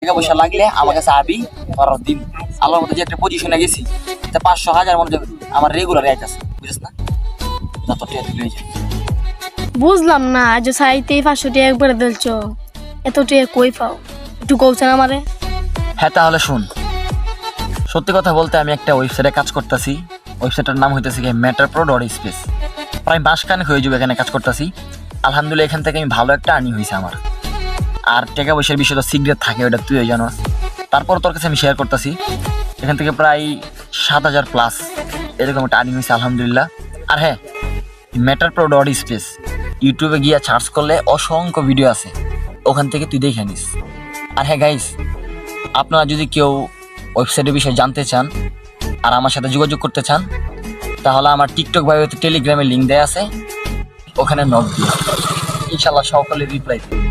টাকা পয়সা লাগলে আমার কাছে আবি আর দিন আল্লাহর মধ্যে যে একটা পজিশনে গেছি তা 500,000 মধ্যে আমার রেগুলার আইত আছে বুঝছ না যত টাকা তুলে যায় বুঝলাম না আজ সাইতে 500 টাকা একবারে দিলছো এত টাকা কই পাও একটু কইছেন আমারে। হ্যাঁ তাহলে শুন, সত্যি কথা বলতে আমি একটা ওয়েবসাইটে কাজ করতেছি। ওয়েবসাইটের নাম হইতেছে কি MetterPro.space। প্রায় মাসখানেক হয়ে যাবে এখানে কাজ করতেছি। আলহামদুলিল্লাহ এখান থেকে আমি ভালো একটা আর্নিং হয়েছে আমার। আর টাকা পয়সার বিষয় তো সিক্রেট থাকে, ওটা তুইও জানো। তারপর তোর কাছে আমি শেয়ার করতেছি, এখান থেকে প্রায় 7,000 প্লাস এরকম একটা আর্নিং হয়েছে আলহামদুলিল্লাহ। আর হ্যাঁ, MetterPro.space ইউটিউবে গিয়ে সার্চ করলে অসংখ্য ভিডিও আছে, ওখান থেকে তুই দেখে নিস। আর হ্যাঁ গাইস, আপনারা যদি কেউ ওয়েবসাইটের বিষয়ে জানতে চান আর আমার সাথে যোগাযোগ করতে চান তাহলে আমার টিকটক বায়োতে টেলিগ্রামের লিঙ্ক দেয়া আছে, ওখানে নক দিন, ইনশাআল্লাহ সকলে রিপ্লাই দিন।